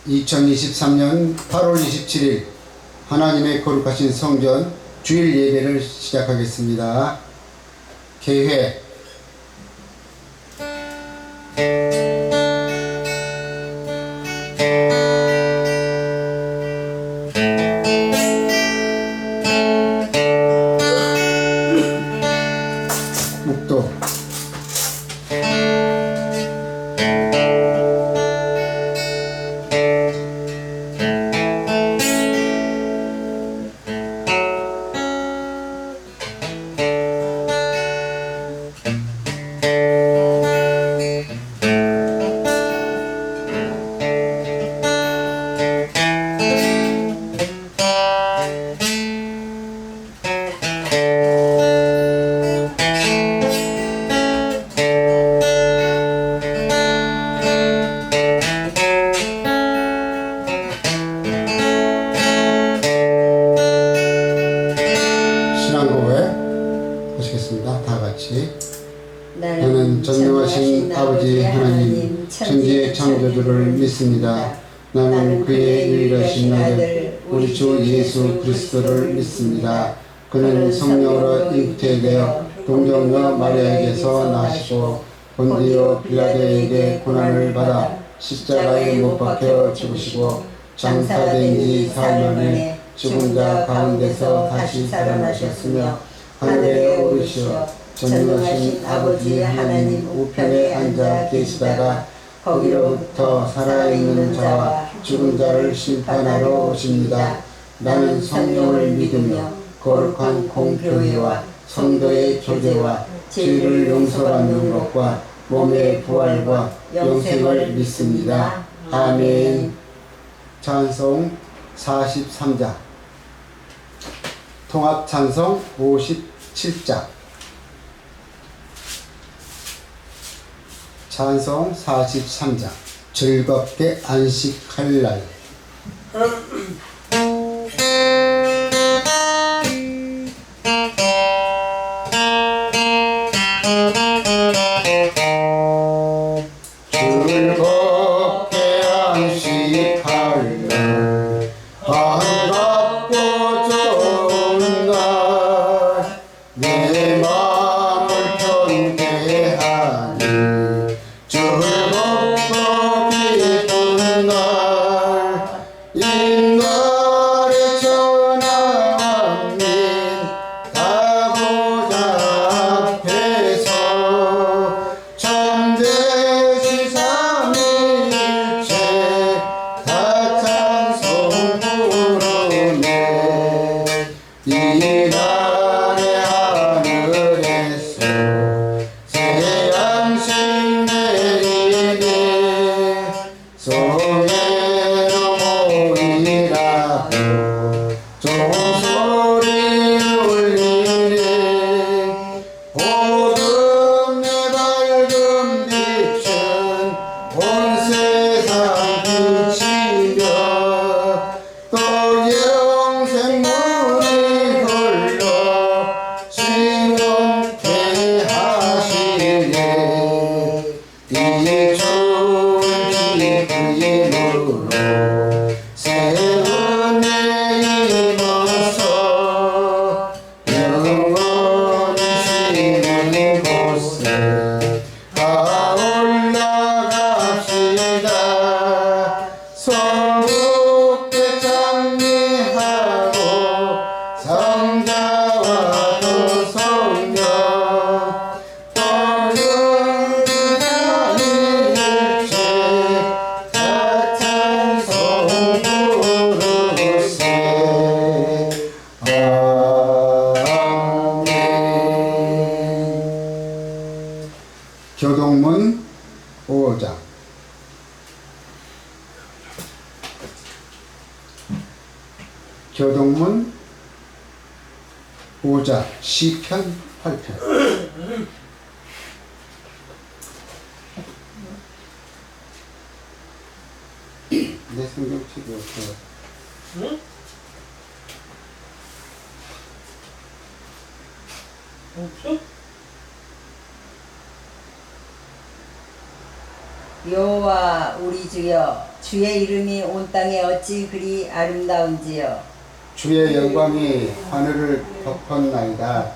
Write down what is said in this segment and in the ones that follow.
2023년 8월 27일 하나님의 거룩하신 성전 주일 예배를 시작하겠습니다. 개회 묵도 나는 전능하신 아버지 하나님 천지의 창조주를 믿습니다. 나는 그의 유일하신 아들 우리 주 예수 그리스도를 믿습니다. 그는 성령으로 잉태되어 동정녀 마리아에게서 나시고 본디오 빌라도에게 고난을 받아 십자가에 못 박혀 죽으시고 장사된 지 사흘 만에 죽은 자 가운데서 다시 살아나셨으며 하늘에 오르시어 전능하신 아버지 하나님 우편에 앉아 계시다가 거기로부터 살아있는 자와 죽은 자를 심판하러 오십니다. 나는 성령을 믿으며 거룩한 공교회와 성도의 교제와 죄를 용서받는 것과 몸의 부활과 영생을 믿습니다. 아멘. 찬송 43자 통합 찬송 57자 찬송 43장 즐겁게 안식할 날 즐겁게 안식할 날 반갑고 좋은 날 내 마음을 편케 하니 즐겁고 기쁜 날 이 날에 전하민 가보자 앞에서 참되시 삼위일체 다 찬송 부르네 이 날에 하늘에서 새 양식 내리네 성회로 모이라고 종소리 울리네 복음의 밝은 빛은 온 세상 비치며 또 영생문이 흘러 시원케 하시네 이 좋은 기쁨으로 새 은혜 입어서 영원히 쉬는 곳에 올라갑시다. 성국대 장미하고 성자와 또 성령 또 영원일체 다 찬송 부르세. 아멘. 교동문 5장 교동문 5장 시편 8편 내 성경책이 없어요. 응? 없어? 여호와 우리 주여 주의 이름이 온 땅에 어찌 그리 아름다운지요. 주의 영광이 하늘을 덮었나이다.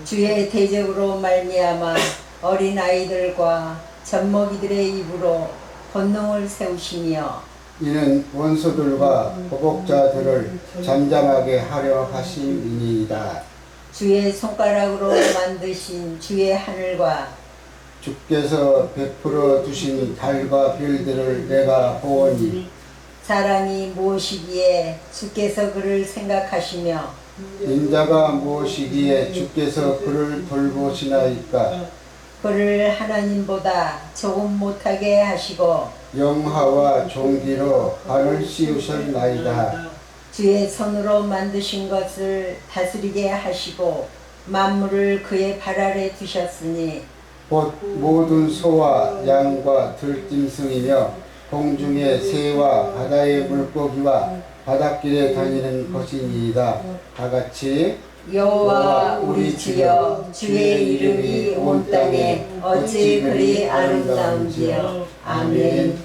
주의 대적으로 말미암아 어린 아이들과 젖먹이들의 입으로 권능을 세우시며 이는 원수들과 보복자들을 잠잠하게 하려 하심이니이다. 주의 손가락으로 만드신 주의 하늘과 주께서 베풀어 두신 달과 별들을 내가 보오니 사람이 무엇이기에 주께서 그를 생각하시며 인자가 무엇이기에 주께서 그를 돌보시나이까. 그를 하나님보다 조금 못하게 하시고 영화와 종기로 발을 씌우셨나이다. 주의 손으로 만드신 것을 다스리게 하시고 만물을 그의 발 아래 두셨으니 곧 모든 소와 양과 들짐승이며 공중의 새와 바다의 물고기와 바닷길에 다니는 것이니이다. 다같이 여호와 우리 주여 주의 이름이 온 땅에 어찌 그리 아름다운지요. 아멘.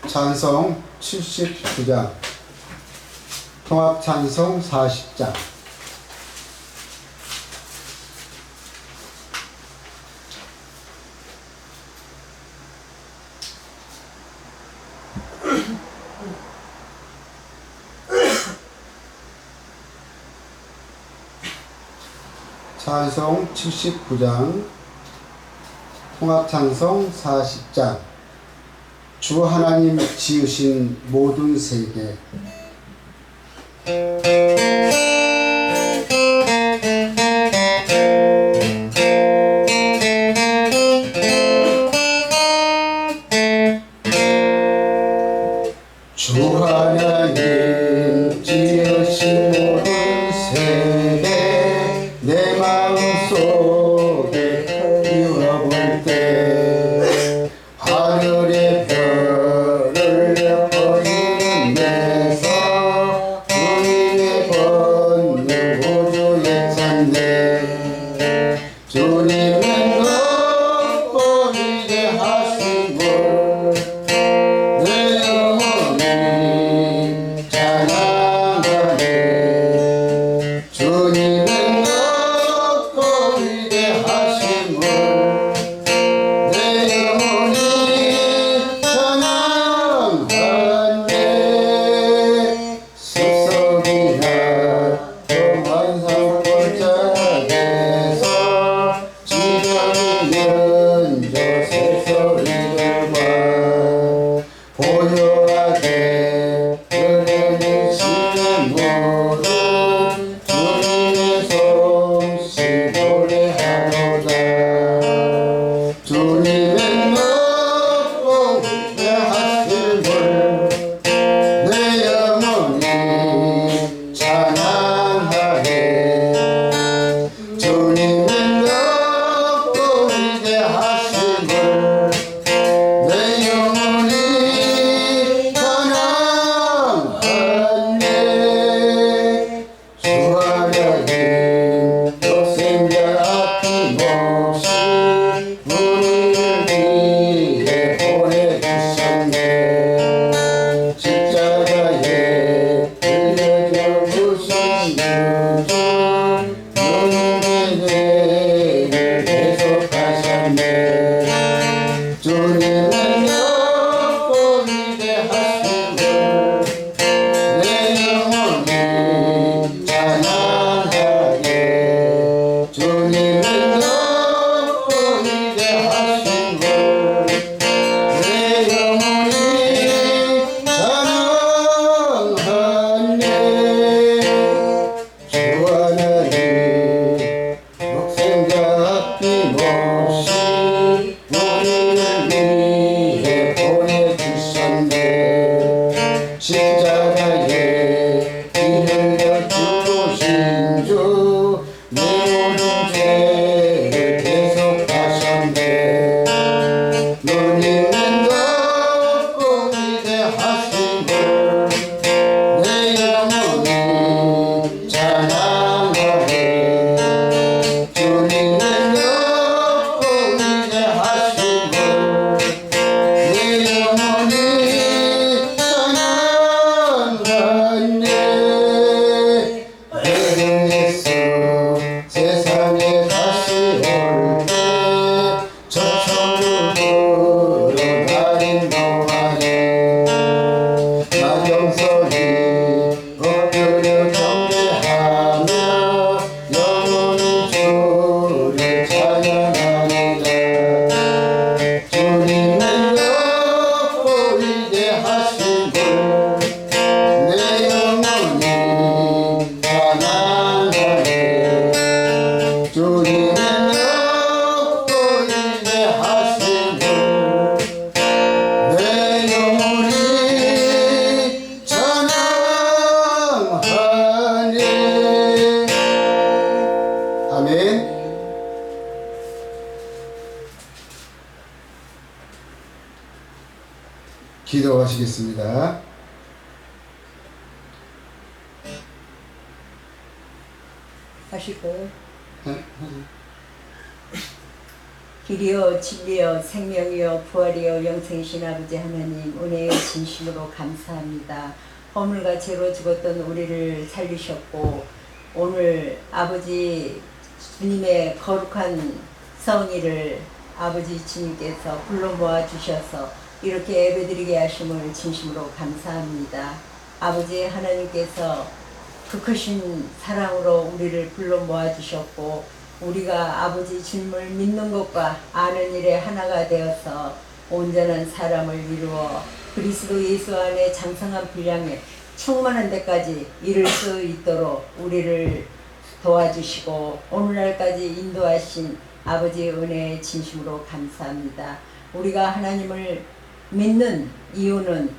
찬송 79장 통합 찬송 40장 찬송 79장 통합 찬송 40장 주 하나님 지으신 모든 세계 주 하나님 지으신 모든 세계 내 마음속에 띄워볼 때 하늘의 별을 엎어지는 내서 주님의 권능 우주에 찬네 주님은 높고 위대하신 분 내 영혼이 찬양하네 주님은 높고 위대하신 분 내 영혼이 찬양하네 습석이나 동안 산골짜기에서 세상에 다시 올때 저천으로 달인 동안에 마경석이 엎드려 경배하며 영원히 주를 찬양하리라. 주님의 높고 위대하심을 내 영혼이 찬양하네. 주님의 높고 위대하심을 내 영혼이 찬양하네. 아멘. 기도하시겠습니다. 하시고 길이요 진리요 생명이요 부활이요 영생이신 아버지 하나님 은혜의 진심으로 감사합니다. 허물과 죄로 죽었던 우리를 살리셨고 오늘 아버지 주님의 거룩한 성의를 아버지 주님께서 불러 모아 주셔서 이렇게 예배드리게 하심을 진심으로 감사합니다. 아버지 하나님께서 그 크신 사랑으로 우리를 불러 모아 주셨고 우리가 아버지 주님을 믿는 것과 아는 일에 하나가 되어서 온전한 사람을 이루어 그리스도 예수 안에 장성한 분량에 충만한 데까지 이룰 수 있도록 우리를 도와주시고 오늘날까지 인도하신 아버지의 은혜에 진심으로 감사합니다. 우리가 하나님을 믿는 이유는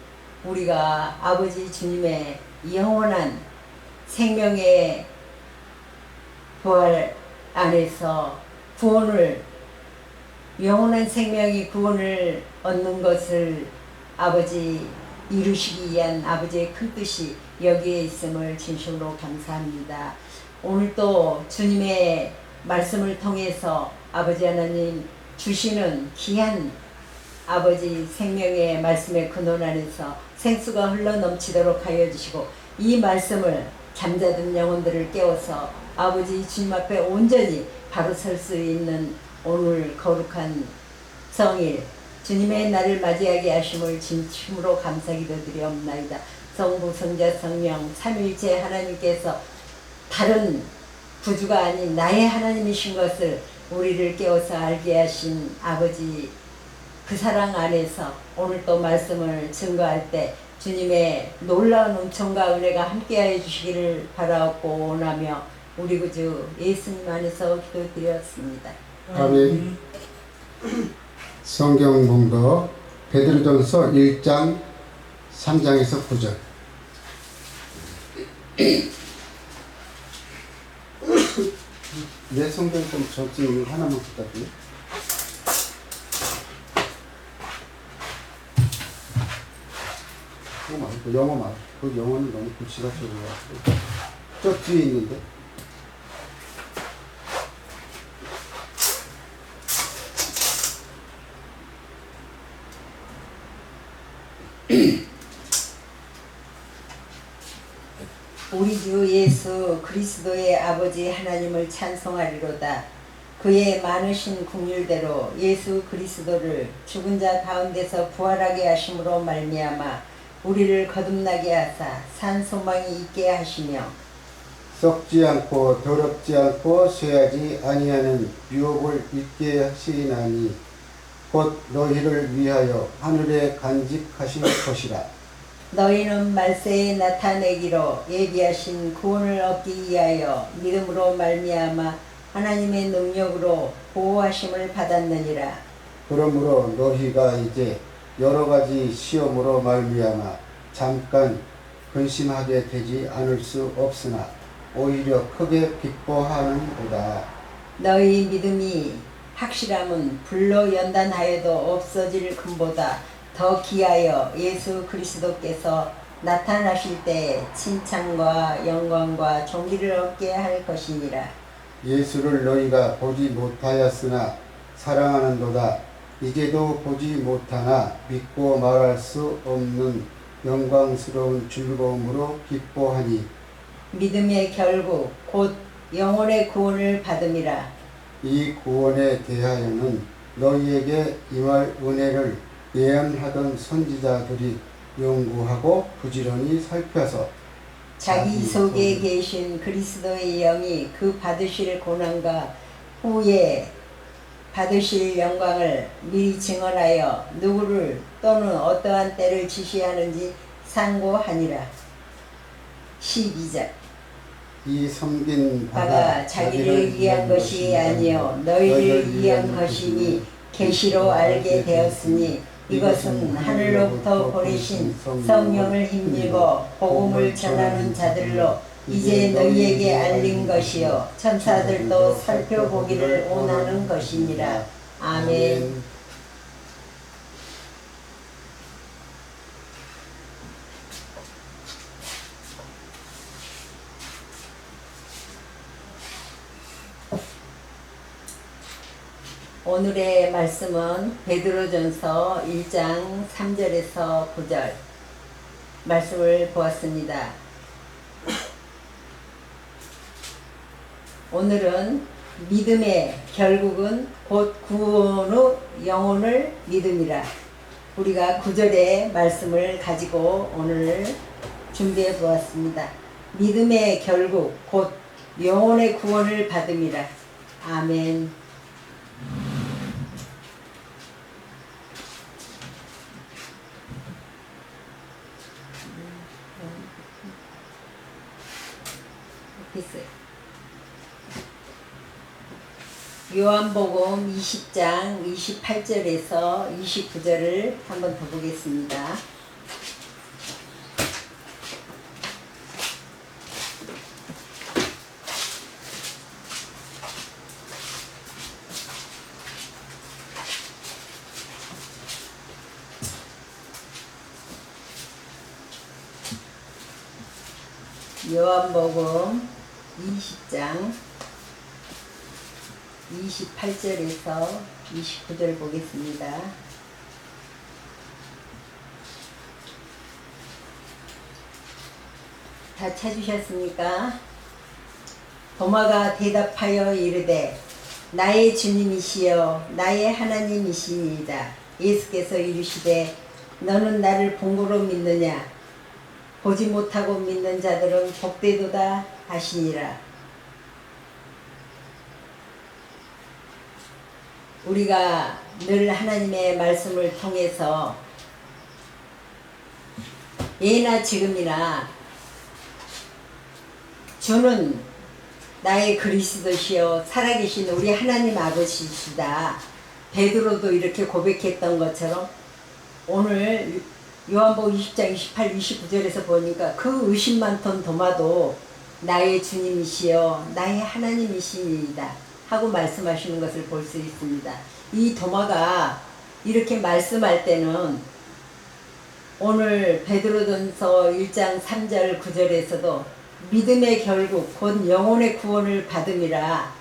우리가 아버지 주님의 영원한 생명의 부활 안에서 구원을 영원한 생명이 구원을 얻는 것을 아버지 이루시기 위한 아버지의 큰 뜻이 여기에 있음을 진심으로 감사합니다. 오늘 또 주님의 말씀을 통해서 아버지 하나님 주시는 귀한 아버지 생명의 말씀의 근원 안에서 생수가 흘러넘치도록 하여 주시고 이 말씀을 잠자던 영혼들을 깨워서 아버지 주님 앞에 온전히 바로 설 수 있는 오늘 거룩한 성일 주님의 날을 맞이하게 하심을 진심으로 감사기도 드리옵나이다. 성부 성자 성령 삼위일체 하나님께서 다른 구주가 아닌 나의 하나님이신 것을 우리를 깨워서 알게 하신 아버지 그 사랑 안에서 오늘 또 말씀을 증거할 때 주님의 놀라운 은총과 은혜가 함께하여 주시기를 바라옵고 원하며 우리 구주 예수님 안에서 기도드렸습니다. 아멘. 성경 봉독 베드로전서 1장 3장에서 9절. 내 성경 좀 적지 하나만 부탁드려. 그거 말고 영어 말. 그 영어는 너무 글씨가 적어가지고 저 뒤에 있는데. 우리 주 예수 그리스도의 아버지 하나님을 찬송하리로다. 그의 많으신 긍휼대로 예수 그리스도를 죽은 자 가운데서 부활하게 하심으로 말미암아 우리를 거듭나게 하사 산 소망이 있게 하시며 썩지 않고 더럽지 않고 쇠하지 아니하는 유업을 있게 하시나니 곧 너희를 위하여 하늘에 간직하신 것이라. 너희는 말세에 나타내기로 예비하신 구원을 얻기 위하여 믿음으로 말미암아 하나님의 능력으로 보호하심을 받았느니라. 그러므로 너희가 이제 여러 가지 시험으로 말미암아 잠깐 근심하게 되지 않을 수 없으나 오히려 크게 기뻐하는도다. 너희 믿음이 확실함은 불로 연단하여도 없어질 금보다 더 기하여 예수 그리스도께서 나타나실 때에 칭찬과 영광과 존귀를 얻게 할 것이니라. 예수를 너희가 보지 못하였으나 사랑하는도다. 이제도 보지 못하나 믿고 말할 수 없는 영광스러운 즐거움으로 기뻐하니 믿음의 결국 곧 영혼의 구원을 받음이라. 이 구원에 대하여는 너희에게 임할 은혜를 예언하던 선지자들이 연구하고 부지런히 살펴서 자기 속에 계신 그리스도의 영이 그 받으실 고난과 후에 받으실 영광을 미리 증언하여 누구를 또는 어떠한 때를 지시하는지 상고하니라. 12절. 이 섬긴 바가 자기를 위한 것이 아니요 너희를 위한 것이니 계시로 알게 되었으니 이것은 하늘로부터 보내신 성령을 힘입어 복음을 전하는 자들로 이제 너희에게 알린 것이요 천사들도 살펴보기를 원하는 것이니라. 아멘. 오늘의 말씀은 베드로전서 1장 3절에서 9절 말씀을 보았습니다. 오늘은 믿음의 결국은 곧 구원 후 영혼을 믿음이라. 우리가 9절의 말씀을 가지고 오늘 준비해 보았습니다. 믿음의 결국 곧 영혼의 구원을 받음이라. 아멘. 됐어요. 요한복음 20장 28절에서 29절을 한번 더 보겠습니다. 요한복음 20장 28절에서 29절 보겠습니다. 다 찾으셨습니까? 도마가 대답하여 이르되 나의 주님이시여 나의 하나님이시니이다. 예수께서 이르시되 너는 나를 본고로 믿느냐? 보지 못하고 믿는 자들은 복되도다 하시니라. 우리가 늘 하나님의 말씀을 통해서 예나 지금이나 주는 나의 그리스도시여 살아계신 우리 하나님 아버지시다. 베드로도 이렇게 고백했던 것처럼 오늘 요한복음 20장 28, 29절에서 보니까 그 의심 많던 도마도 나의 주님이시여 나의 하나님이시니이다 하고 말씀하시는 것을 볼 수 있습니다. 이 도마가 이렇게 말씀할 때는 오늘 베드로전서 1장 3절 9절에서도 믿음의 결국 곧 영혼의 구원을 받음이라.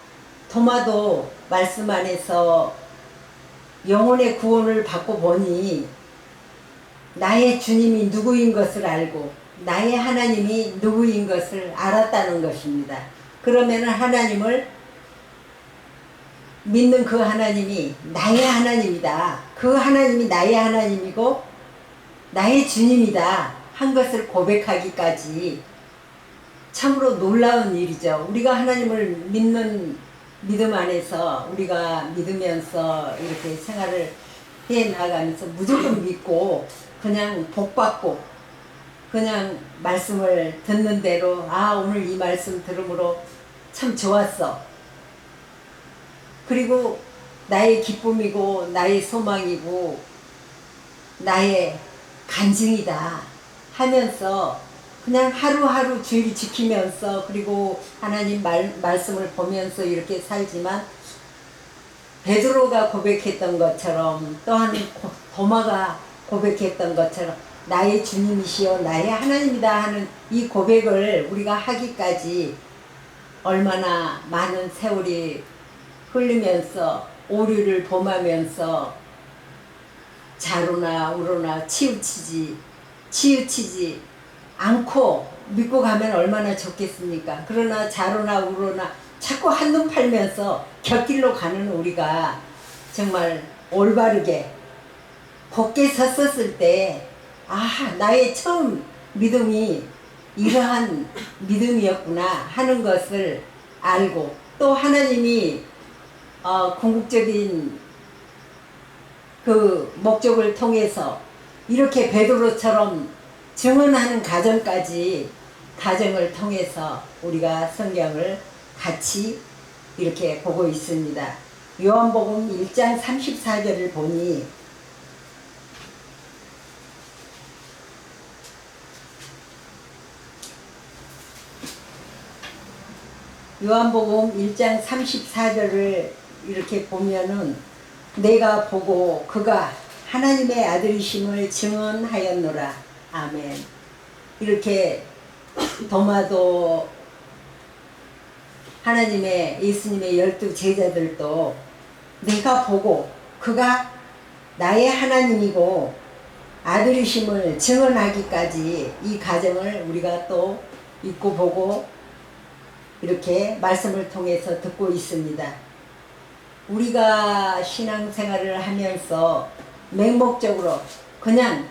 도마도 말씀 안에서 영혼의 구원을 받고 보니 나의 주님이 누구인 것을 알고 나의 하나님이 누구인 것을 알았다는 것입니다. 그러면 하나님을 믿는 그 하나님이 나의 하나님이다. 그 하나님이 나의 하나님이고 나의 주님이다 한 것을 고백하기까지 참으로 놀라운 일이죠. 우리가 하나님을 믿는 믿음 안에서 우리가 믿으면서 이렇게 생활을 해 나가면서 무조건 믿고 그냥 복받고 그냥 말씀을 듣는 대로 오늘 이 말씀 들음으로 참 좋았어. 그리고 나의 기쁨이고 나의 소망이고 나의 간증이다 하면서 그냥 하루하루 주일 지키면서 그리고 하나님 말씀을 보면서 이렇게 살지만 베드로가 고백했던 것처럼 또한 도마가 고백했던 것처럼 나의 주님이시여 나의 하나님이다 하는 이 고백을 우리가 하기까지 얼마나 많은 세월이 흘리면서 오류를 범하면서 자로나 우로나 치우치지 않고 믿고 가면 얼마나 좋겠습니까? 그러나 자로나 우로나 자꾸 한눈 팔면서 곁길로 가는 우리가 정말 올바르게 곧게 섰었을 때, 아, 나의 처음 믿음이 이러한 믿음이었구나 하는 것을 알고, 또 하나님이 궁극적인 그 목적을 통해서 이렇게 베드로처럼 증언하는 가정을 통해서 우리가 성경을 같이 이렇게 보고 있습니다. 요한복음 1장 34절을 보니 요한복음 1장 34절을 이렇게 보면은 내가 보고 그가 하나님의 아들이심을 증언하였노라. 아멘. 이렇게 도마도 하나님의 예수님의 12 제자들도 내가 보고 그가 나의 하나님이고 아들이심을 증언하기까지 이 과정을 우리가 또 읽고 보고 이렇게 말씀을 통해서 듣고 있습니다. 우리가 신앙생활을 하면서 맹목적으로 그냥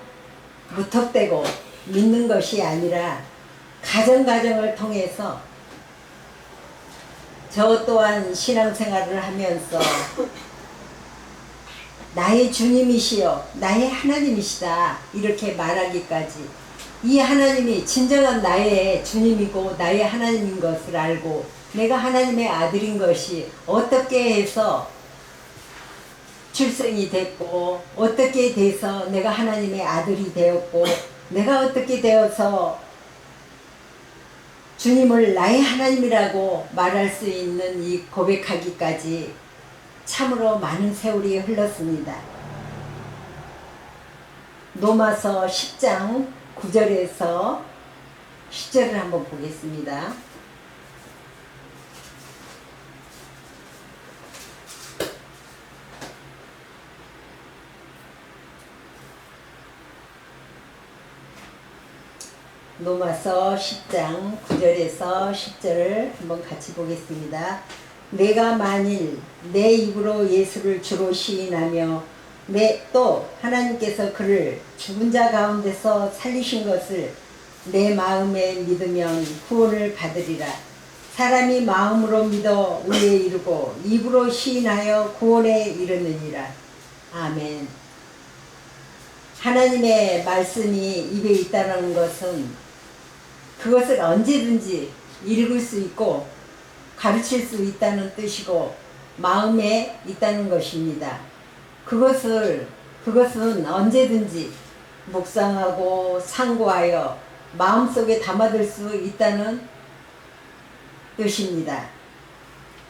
무턱대고 믿는 것이 아니라 가정을 통해서 저 또한 신앙생활을 하면서 나의 주님이시여 나의 하나님이시다 이렇게 말하기까지, 이 하나님이 진정한 나의 주님이고 나의 하나님인 것을 알고 내가 하나님의 아들인 것이 어떻게 해서 출생이 됐고 어떻게 돼서 내가 하나님의 아들이 되었고 내가 어떻게 되어서 주님을 나의 하나님이라고 말할 수 있는 이 고백하기까지 참으로 많은 세월이 흘렀습니다. 로마서 10장 9절에서 10절을 한번 보겠습니다. 로마서 10장 9절에서 10절을 한번 같이 보겠습니다. 내가 만일 내 입으로 예수를 주로 시인하며 또 하나님께서 그를 죽은 자 가운데서 살리신 것을 내 마음에 믿으면 구원을 받으리라. 사람이 마음으로 믿어 의에 이르고 입으로 시인하여 구원에 이르느니라. 아멘. 하나님의 말씀이 입에 있다는 것은 그것을 언제든지 읽을 수 있고 가르칠 수 있다는 뜻이고 마음에 있다는 것입니다. 그것은 언제든지 묵상하고 상고하여 마음속에 담아둘 수 있다는 뜻입니다.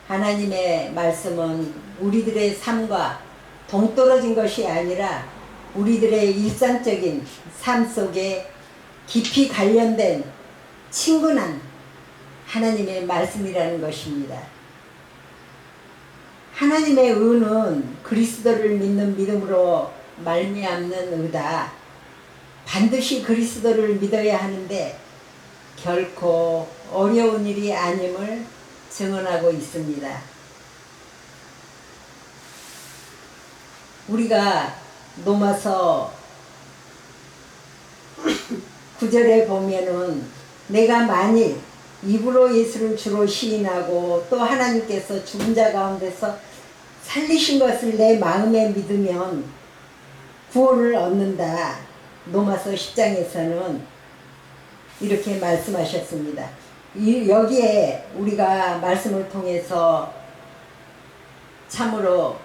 하나님의 말씀은 우리들의 삶과 동떨어진 것이 아니라 우리들의 일상적인 삶 속에 깊이 관련된 친근한 하나님의 말씀이라는 것입니다. 하나님의 의는 그리스도를 믿는 믿음으로 말미암는 의다. 반드시 그리스도를 믿어야 하는데 결코 어려운 일이 아님을 증언하고 있습니다. 우리가 로마서 9절에 보면은 내가 만일 입으로 예수를 주로 시인하고 또 하나님께서 죽은 자 가운데서 살리신 것을 내 마음에 믿으면 구원을 얻는다. 로마서 10장에서는 이렇게 말씀하셨습니다. 여기에 우리가 말씀을 통해서 참으로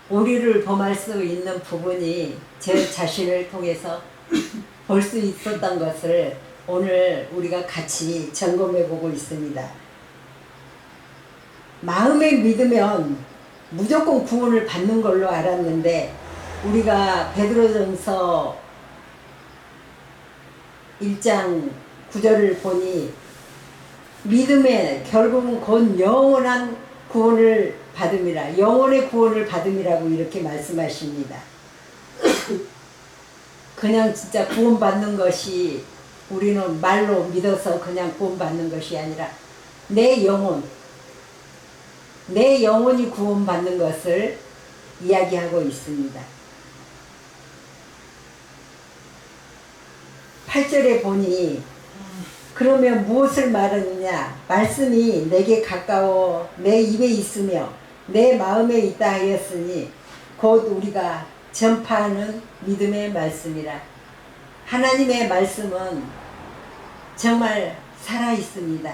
오류를 범할 수 있는 부분이 제 자신을 통해서 볼 수 있었던 것을 오늘 우리가 같이 점검해 보고 있습니다. 마음에 믿으면 무조건 구원을 받는 걸로 알았는데 우리가 베드로전서 1장 9절을 보니 믿음에 결국은 곧 영원한 구원을 받음이라, 영원의 구원을 받음이라고 이렇게 말씀하십니다. 그냥 진짜 구원받는 것이 우리는 말로 믿어서 그냥 구원받는 것이 아니라 내 영혼이 구원받는 것을 이야기하고 있습니다. 8절에 보니 그러면 무엇을 말하느냐? 말씀이 내게 가까워 내 입에 있으며 내 마음에 있다 하였으니 곧 우리가 전파하는 믿음의 말씀이라. 하나님의 말씀은 정말 살아있습니다.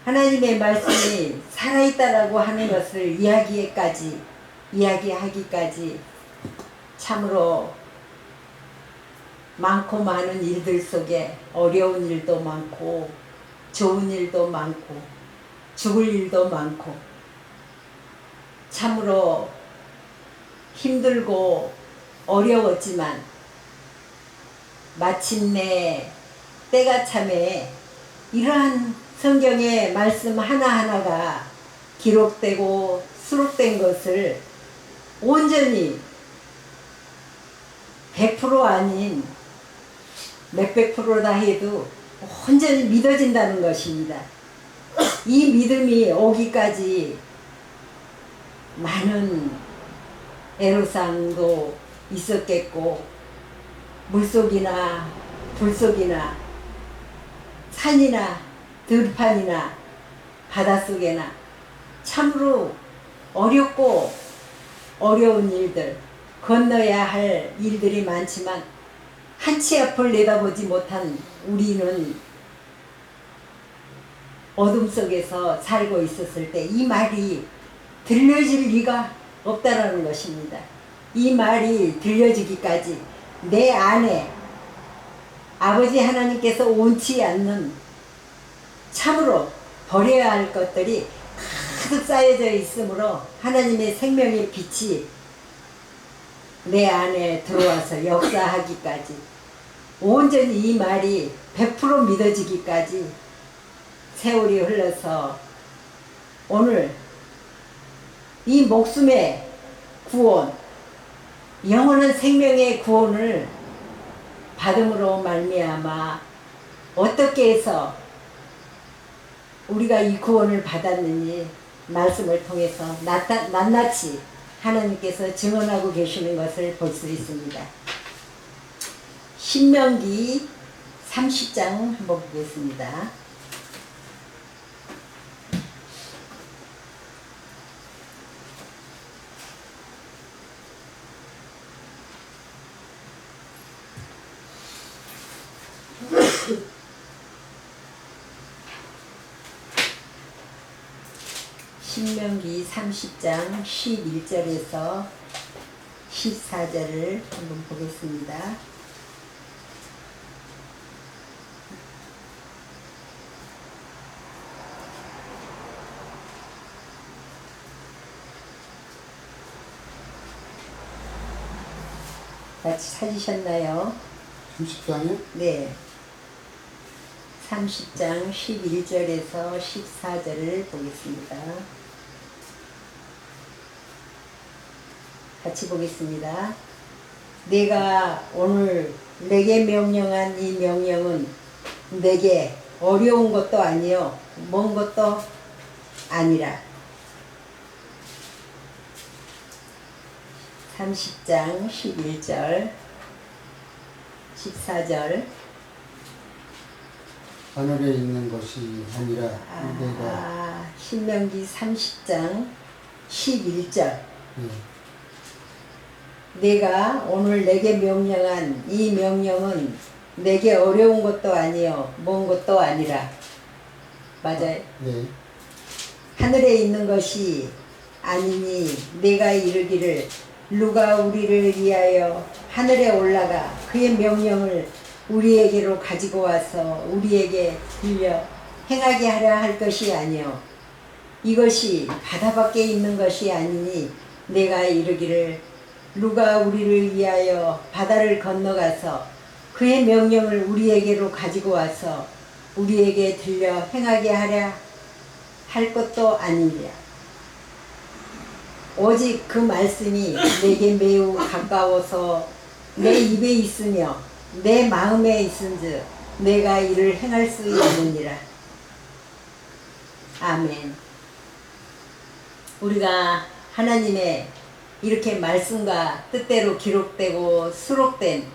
하나님의 말씀이 살아있다라고 하는 것을 이야기하기까지 참으로 많고 많은 일들 속에 어려운 일도 많고 좋은 일도 많고 죽을 일도 많고 참으로 힘들고 어려웠지만 마침내 때가 참에 이러한 성경의 말씀 하나하나가 기록되고 수록된 것을 온전히 100% 아닌 몇백 프로다 해도 온전히 믿어진다는 것입니다. 이 믿음이 오기까지 많은 애로사항도 있었겠고 물속이나 불속이나 산이나 들판이나 바닷속에나 참으로 어렵고 어려운 일들 건너야 할 일들이 많지만 한치 앞을 내다보지 못한 우리는 어둠 속에서 살고 있었을 때 이 말이 들려질 리가 없다라는 것입니다. 이 말이 들려지기까지 내 안에 아버지 하나님께서 원치 않는 참으로 버려야 할 것들이 가득 쌓여져 있으므로 하나님의 생명의 빛이 내 안에 들어와서 역사하기까지 온전히 이 말이 100% 믿어지기까지 세월이 흘러서 오늘 이 목숨의 구원, 영원한 생명의 구원을 받음으로 말미암아 어떻게 해서 우리가 이 구원을 받았느니 말씀을 통해서 낱낱이 하나님께서 증언하고 계시는 것을 볼 수 있습니다. 신명기 30장 한번 보겠습니다. 신명기 30장 11절에서 14절을 한번 보겠습니다. 같이 찾으셨나요? 30장에? 네. 30장 11절에서 14절을 보겠습니다. 같이 보겠습니다. 내가 오늘 내게 명령한 이 명령은 내게 어려운 것도 아니요 먼 것도 아니라. 30장 11절 14절 하늘에 있는 것이 아니라 내가 신명기 30장 11절 예. 내가 오늘 내게 명령한 이 명령은 내게 어려운 것도 아니요 먼 것도 아니라. 맞아요. 네. 하늘에 있는 것이 아니니 내가 이르기를 누가 우리를 위하여 하늘에 올라가 그의 명령을 우리에게로 가지고 와서 우리에게 들려 행하게 하려 할 것이 아니요 이것이 바다 밖에 있는 것이 아니니 내가 이르기를 누가 우리를 위하여 바다를 건너가서 그의 명령을 우리에게로 가지고 와서 우리에게 들려 행하게 하려 할 것도 아니랴. 오직 그 말씀이 내게 매우 가까워서 내 입에 있으며 내 마음에 있은즉 내가 이를 행할 수 있느니라. 아멘. 우리가 하나님의 이렇게 말씀과 뜻대로 기록되고 수록된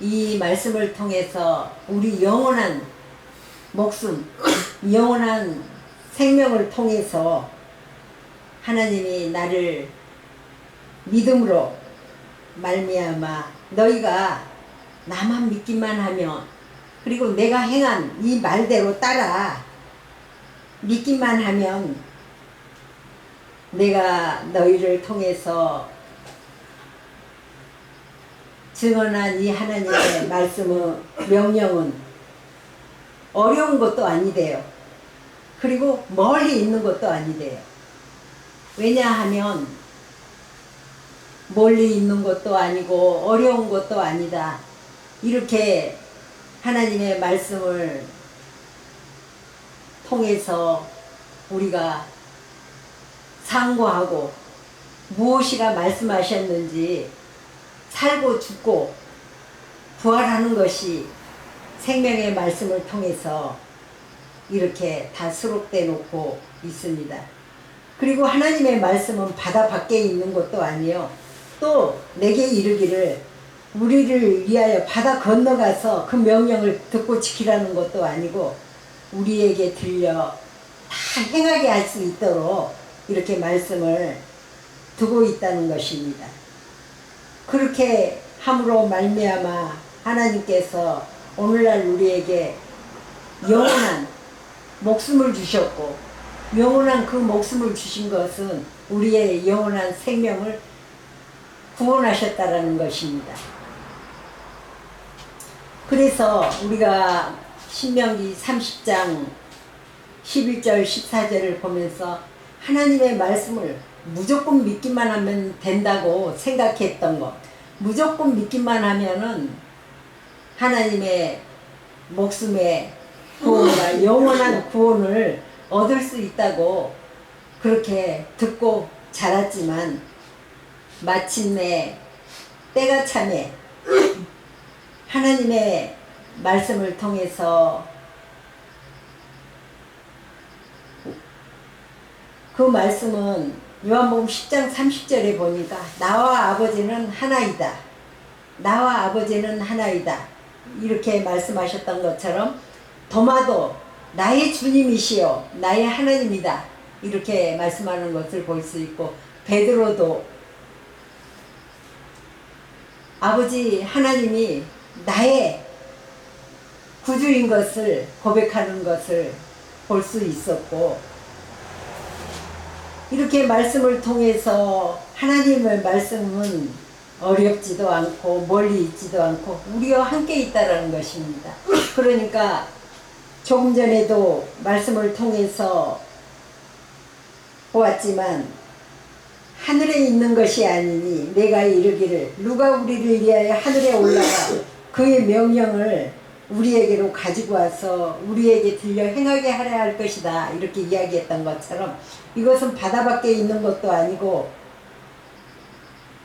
이 말씀을 통해서 우리 영원한 목숨, 영원한 생명을 통해서 하나님이 나를 믿음으로 말미암아 너희가 나만 믿기만 하면, 그리고 내가 행한 이 말대로 따라 믿기만 하면 내가 너희를 통해서 증언한 이 하나님의 말씀은, 명령은 어려운 것도 아니대요. 그리고 멀리 있는 것도 아니대요. 왜냐하면 멀리 있는 것도 아니고 어려운 것도 아니다. 이렇게 하나님의 말씀을 통해서 우리가 상고하고 무엇이가 말씀하셨는지 살고 죽고 부활하는 것이 생명의 말씀을 통해서 이렇게 다 수록돼 놓고 있습니다. 그리고 하나님의 말씀은 바다 밖에 있는 것도 아니요, 또 내게 이르기를 우리를 위하여 바다 건너가서 그 명령을 듣고 지키라는 것도 아니고 우리에게 들려 다 행하게 할 수 있도록 이렇게 말씀을 두고 있다는 것입니다. 그렇게 함으로 말미암아 하나님께서 오늘날 우리에게 영원한 목숨을 주셨고, 영원한 그 목숨을 주신 것은 우리의 영원한 생명을 구원하셨다라는 것입니다. 그래서 우리가 신명기 30장 11절 14절을 보면서 하나님의 말씀을 무조건 믿기만 하면 된다고 생각했던 것, 무조건 믿기만 하면은 하나님의 목숨의 구원과 영원한 구원을 얻을 수 있다고 그렇게 듣고 자랐지만, 마침내 때가 참에 하나님의 말씀을 통해서 그 말씀은 요한복음 10장 30절에 보니까 나와 아버지는 하나이다. 나와 아버지는 하나이다. 이렇게 말씀하셨던 것처럼 도마도 나의 주님이시여 나의 하나님이다. 이렇게 말씀하는 것을 볼 수 있고, 베드로도 아버지 하나님이 나의 구주인 것을 고백하는 것을 볼 수 있었고, 이렇게 말씀을 통해서 하나님의 말씀은 어렵지도 않고 멀리 있지도 않고 우리와 함께 있다라는 것입니다. 그러니까 조금 전에도 말씀을 통해서 보았지만, 하늘에 있는 것이 아니니 내가 이르기를 누가 우리를 위하여 하늘에 올라가 그의 명령을 우리에게로 가지고 와서 우리에게 들려 행하게 하려 할 것이다. 이렇게 이야기했던 것처럼 이것은 바다 밖에 있는 것도 아니고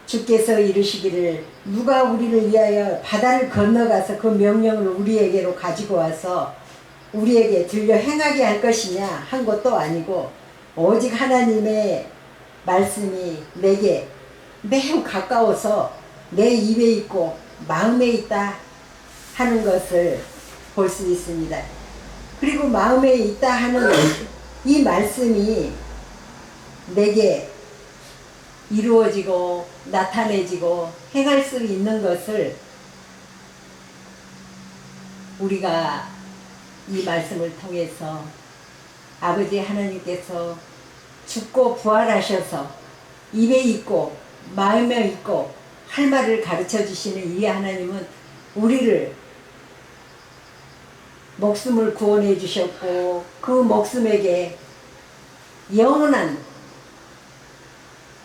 주께서 이르시기를 누가 우리를 위하여 바다를 건너가서 그 명령을 우리에게로 가지고 와서 우리에게 들려 행하게 할 것이냐 한 것도 아니고, 오직 하나님의 말씀이 내게 매우 가까워서 내 입에 있고 마음에 있다 하는 것을 볼 수 있습니다. 그리고 마음에 있다 하는 이 말씀이 내게 이루어지고 나타내지고 행할 수 있는 것을 우리가 이 말씀을 통해서 아버지 하나님께서 죽고 부활하셔서 입에 있고 마음에 있고 할 말을 가르쳐 주시는 이 하나님은 우리를 목숨을 구원해 주셨고 그 목숨에게 영원한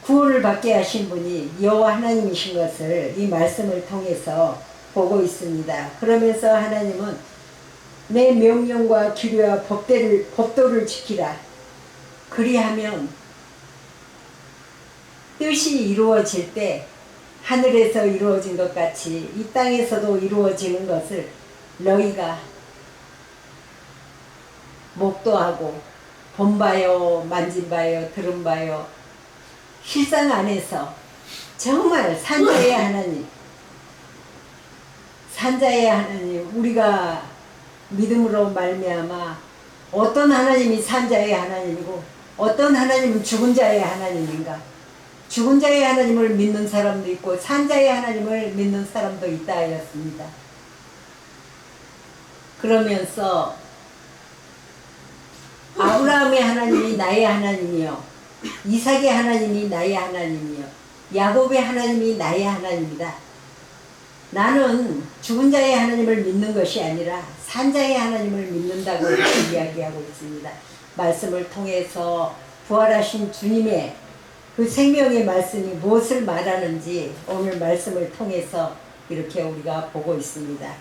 구원을 받게 하신 분이 여호와 하나님이신 것을 이 말씀을 통해서 보고 있습니다. 그러면서 하나님은 내 명령과 규례와 법도를 지키라. 그리하면 뜻이 이루어질 때 하늘에서 이루어진 것 같이 이 땅에서도 이루어지는 것을 너희가 목도하고 본바요, 만진바요, 들은바요. 실상 안에서 정말 산자의 하나님, 산자의 하나님, 우리가 믿음으로 말미암아 어떤 하나님이 산자의 하나님이고 어떤 하나님은 죽은 자의 하나님인가? 죽은 자의 하나님을 믿는 사람도 있고 산자의 하나님을 믿는 사람도 있다 하였습니다. 그러면서 아브라함의 하나님이 나의 하나님이요, 이삭의 하나님이 나의 하나님이요, 야곱의 하나님이 나의 하나님이다. 나는 죽은 자의 하나님을 믿는 것이 아니라 산자의 하나님을 믿는다고 이렇게 이야기하고 있습니다. 말씀을 통해서 부활하신 주님의 그 생명의 말씀이 무엇을 말하는지 오늘 말씀을 통해서 이렇게 우리가 보고 있습니다.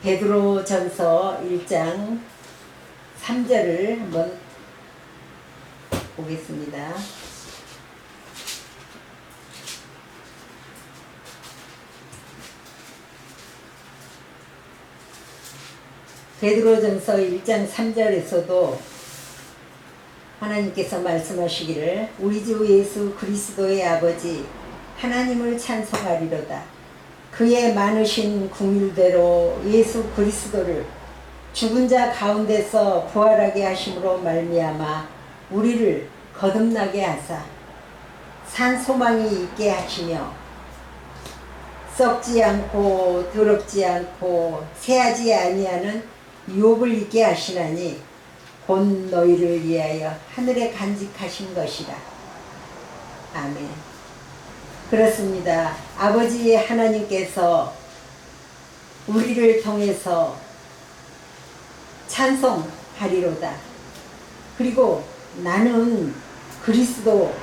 베드로전서 1장 3절을 한번 보겠습니다. 베드로전서 1장 3절에서도 하나님께서 말씀하시기를 우리 주 예수 그리스도의 아버지 하나님을 찬송하리로다. 그의 많으신 긍휼대로 예수 그리스도를 죽은 자 가운데서 부활하게 하심으로 말미암아 우리를 거듭나게 하사 산 소망이 있게 하시며 썩지 않고 더럽지 않고 새하지 아니하는 유업을 있게 하시나니 곧 너희를 위하여 하늘에 간직하신 것이라. 아멘. 그렇습니다. 아버지 하나님께서 우리를 통해서 찬송하리로다. 그리고 나는 그리스도,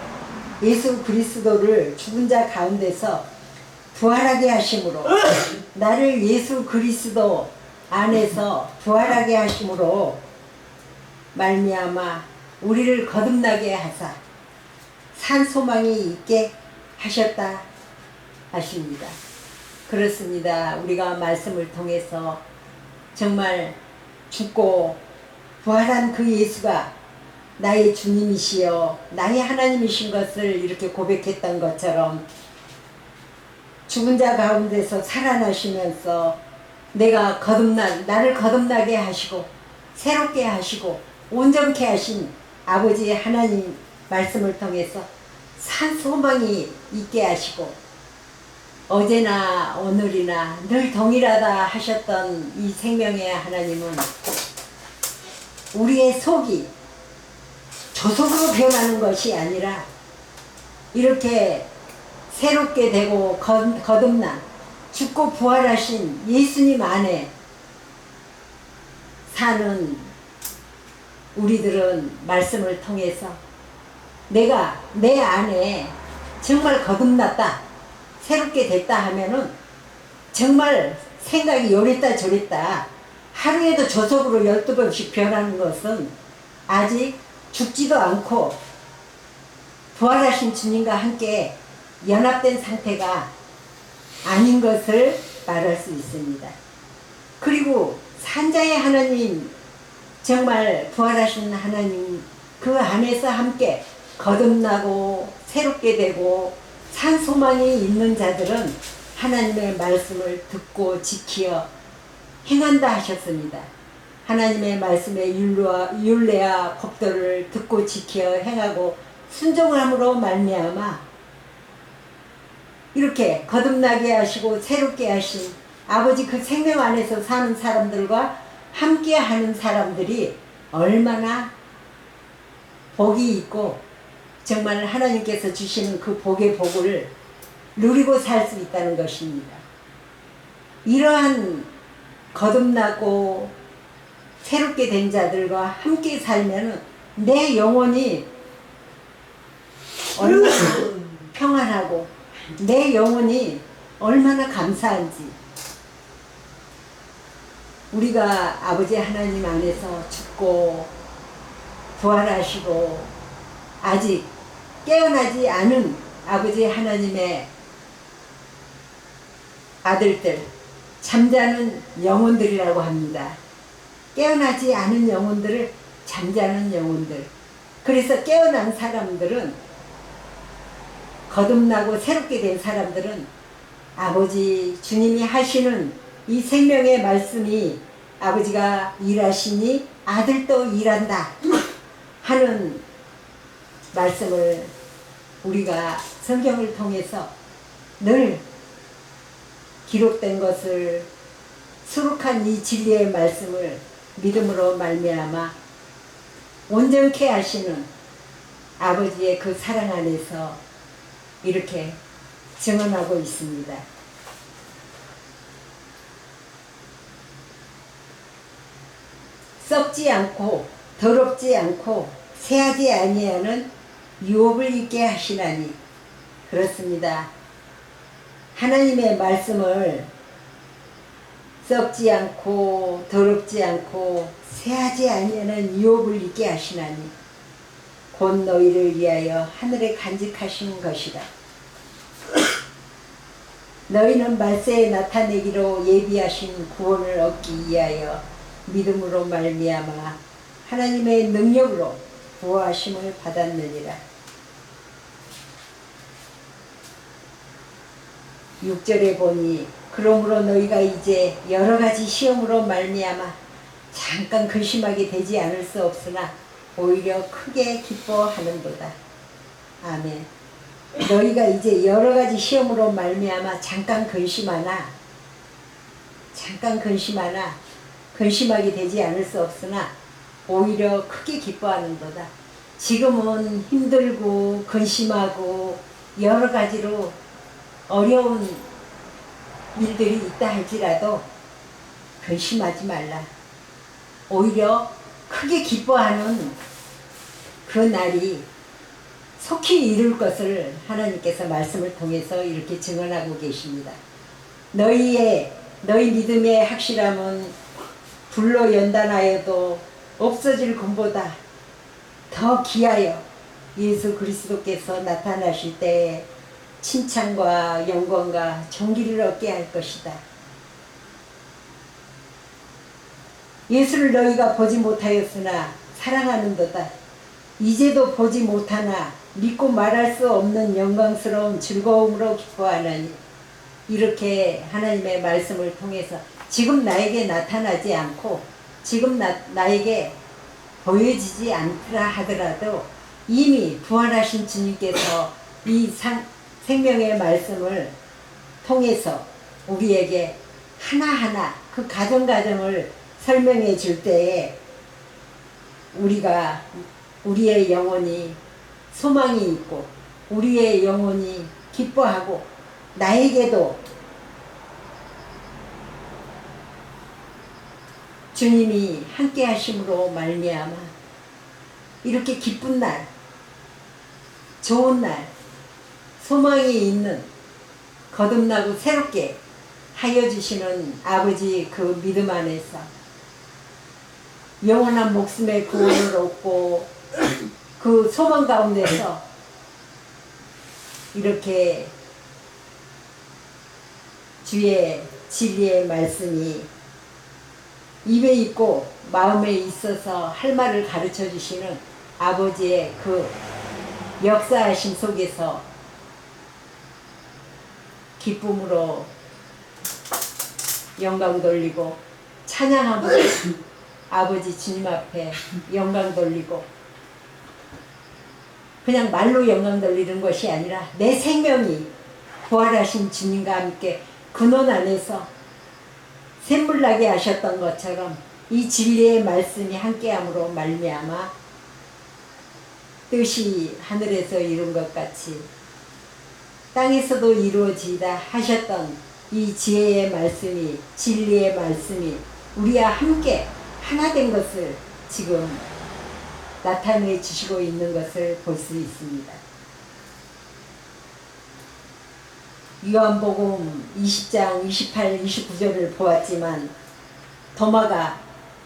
예수 그리스도를 죽은 자 가운데서 부활하게 하심으로 나를 예수 그리스도 안에서 부활하게 하심으로 말미암아 우리를 거듭나게 하사 산 소망이 있게 하셨다 하십니다. 그렇습니다. 우리가 말씀을 통해서 정말 죽고 부활한 그 예수가 나의 주님이시여 나의 하나님이신 것을 이렇게 고백했던 것처럼 죽은 자 가운데서 살아나시면서 나를 거듭나게 하시고 새롭게 하시고 온전케 하신 아버지 하나님 말씀을 통해서 산 소망이 있게 하시고 어제나 오늘이나 늘 동일하다 하셨던 이 생명의 하나님은 우리의 속이 조속으로 변하는 것이 아니라 이렇게 새롭게 되고 거듭난 죽고 부활하신 예수님 안에 사는 우리들은 말씀을 통해서 내가 내 안에 정말 거듭났다, 새롭게 됐다 하면은 정말 생각이 요랬다 저랬다 하루에도 조속으로 12번씩 변하는 것은 아직 죽지도 않고 부활하신 주님과 함께 연합된 상태가 아닌 것을 말할 수 있습니다. 그리고 산자의 하나님, 정말 부활하신 하나님 그 안에서 함께 거듭나고 새롭게 되고 산 소망이 있는 자들은 하나님의 말씀을 듣고 지키어 행한다 하셨습니다. 하나님의 말씀의 율례와 법도를 듣고 지키어 행하고 순종함으로 말미암아 이렇게 거듭나게 하시고 새롭게 하신 아버지 그 생명 안에서 사는 사람들과 함께 하는 사람들이 얼마나 복이 있고 정말 하나님께서 주시는 그 복의 복을 누리고 살 수 있다는 것입니다. 이러한 거듭나고 새롭게 된 자들과 함께 살면 내 영혼이 얼마나 평안하고 내 영혼이 얼마나 감사한지 우리가 아버지 하나님 안에서 죽고 부활하시고 아직 깨어나지 않은 아버지 하나님의 아들들, 잠자는 영혼들이라고 합니다. 깨어나지 않은 영혼들을 잠자는 영혼들. 그래서 깨어난 사람들은, 거듭나고 새롭게 된 사람들은 아버지 주님이 하시는 이 생명의 말씀이 아버지가 일하시니 아들도 일한다 하는 말씀을 우리가 성경을 통해서 늘 기록된 것을, 수록한 이 진리의 말씀을 믿음으로 말미암아 온전케 하시는 아버지의 그 사랑 안에서 이렇게 증언하고 있습니다. 썩지 않고 더럽지 않고 새하지 아니하는 유업을 있게 하시나니. 그렇습니다. 하나님의 말씀을 썩지 않고 더럽지 않고 새하지 아니하는 유업을 있게 하시나니 곧 너희를 위하여 하늘에 간직하시는 것이라. 너희는 말세에 나타내기로 예비하신 구원을 얻기 위하여 믿음으로 말미암아 하나님의 능력으로 구하심을 받았느니라. 6절에 보니 그러므로 너희가 이제 여러 가지 시험으로 말미암아 잠깐 근심하게 되지 않을 수 없으나 오히려 크게 기뻐하는도다. 아멘. 너희가 이제 여러 가지 시험으로 말미암아 잠깐 근심하나 근심하게 되지 않을 수 없으나 오히려 크게 기뻐하는도다. 지금은 힘들고 근심하고 여러 가지로 어려운 일들이 있다 할지라도 근심하지 말라. 오히려 크게 기뻐하는 그 날이 속히 이룰 것을 하나님께서 말씀을 통해서 이렇게 증언하고 계십니다. 너희 믿음의 확실함은 불로 연단하여도 없어질 것보다 더 귀하여 예수 그리스도께서 나타나실 때에 칭찬과 영광과 존귀를 얻게 할 것이다. 예수를 너희가 보지 못하였으나 사랑하는도다. 이제도 보지 못하나 믿고 말할 수 없는 영광스러운 즐거움으로 기뻐하나니. 이렇게 하나님의 말씀을 통해서 지금 나에게 나타나지 않고 지금 나에게 보여지지 않더라 하더라도 이미 부활하신 주님께서 이 생명의 말씀을 통해서 우리에게 하나하나 그 가정을 설명해 줄 때에 우리의 영혼이 소망이 있고 우리의 영혼이 기뻐하고 나에게도 주님이 함께 하심으로 말미암아 이렇게 기쁜 날, 좋은 날, 소망이 있는 거듭나고 새롭게 하여 주시는 아버지 그 믿음 안에서 영원한 목숨의 구원을 얻고 그 소망 가운데서 이렇게 주의 진리의 말씀이 입에 있고 마음에 있어서 할 말을 가르쳐 주시는 아버지의 그 역사하심 속에서 기쁨으로 영광 돌리고 찬양함으로 아버지 주님 앞에 영광 돌리고 그냥 말로 영광 돌리는 것이 아니라 내 생명이 부활하신 주님과 함께 근원 안에서 샘물나게 하셨던 것처럼 이 진리의 말씀이 함께함으로 말미암아 뜻이 하늘에서 이룬 것 같이 땅에서도 이루어지다 하셨던 이 지혜의 말씀이 진리의 말씀이 우리와 함께 하나 된 것을 지금 나타내 주시고 있는 것을 볼 수 있습니다. 요한복음 20장 28, 29절을 보았지만 도마가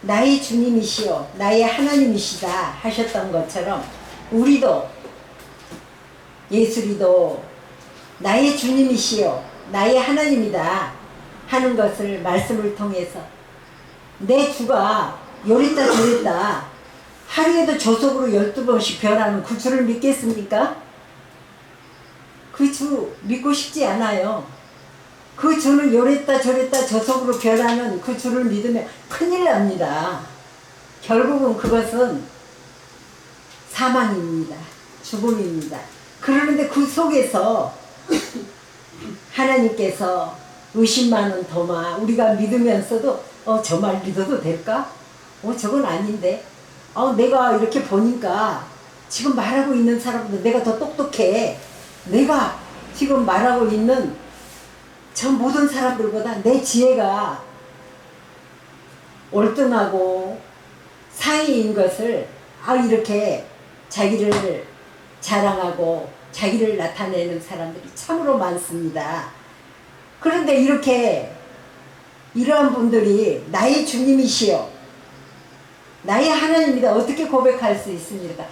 나의 주님이시여 나의 하나님이시다 하셨던 것처럼 우리도 예수리도 나의 주님이시여 나의 하나님이다 하는 것을 말씀을 통해서 내 주가 요랬다 저랬다 하루에도 조속으로 12번씩 변하는 그 주를 믿겠습니까? 그 주 믿고 싶지 않아요. 그 주는 요랬다 저랬다 조속으로 변하는 그 주를 믿으면 큰일 납니다. 결국은 그것은 사망입니다. 죽음입니다. 그러는데 그 속에서 하나님께서 의심많은 도마 우리가 믿으면서도 저 말 믿어도 될까? 저건 아닌데 내가 이렇게 보니까 지금 말하고 있는 사람보다 내가 더 똑똑해. 내가 지금 말하고 있는 저 모든 사람들보다 내 지혜가 월등하고 상위인 것을 이렇게 자기를 자랑하고 자기를 나타내는 사람들이 참으로 많습니다. 그런데 이러한 분들이 나의 주님이시여 나의 하나님이다 어떻게 고백할 수 있습니까?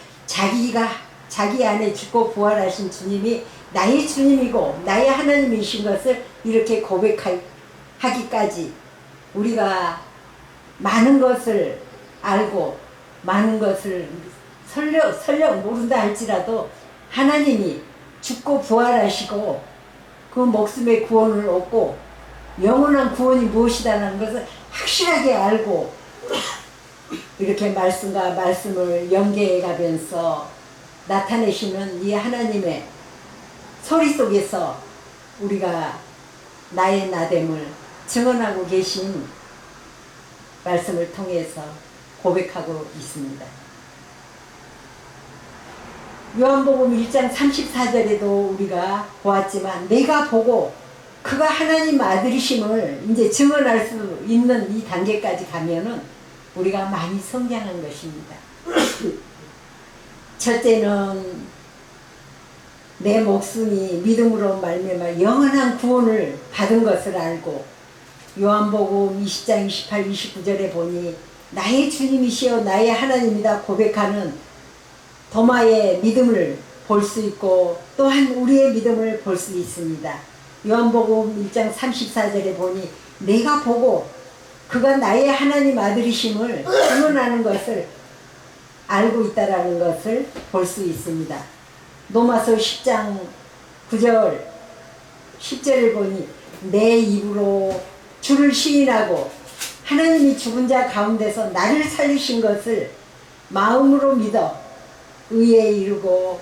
자기 안에 죽고 부활하신 주님이 나의 주님이고 나의 하나님이신 것을 이렇게 고백하기까지 우리가 많은 것을 알고 많은 것을 설령 모른다 할지라도 하나님이 죽고 부활하시고 그 목숨의 구원을 얻고 영원한 구원이 무엇이다라는 것을 확실하게 알고 이렇게 말씀과 말씀을 연계해 가면서 나타내시는 이 하나님의 소리 속에서 우리가 나의 나됨을 증언하고 계신 말씀을 통해서 고백하고 있습니다. 요한복음 1장 34절에도 우리가 보았지만 내가 보고 그가 하나님 아들이심을 이제 증언할 수 있는 이 단계까지 가면은 우리가 많이 성장한 것입니다. 첫째는 내 목숨이 믿음으로 말미암아 영원한 구원을 받은 것을 알고 요한복음 20장 28, 29절에 보니 나의 주님이시여 나의 하나님이다 고백하는 도마의 믿음을 볼 수 있고 또한 우리의 믿음을 볼 수 있습니다. 요한복음 1장 34절에 보니 내가 보고 그가 나의 하나님 아들이심을 증언하는 것을 알고 있다라는 것을 볼 수 있습니다. 로마서 10장 9절 10절을 보니 내 입으로 주를 시인하고 하나님이 죽은 자 가운데서 나를 살리신 것을 마음으로 믿어 의에 이르고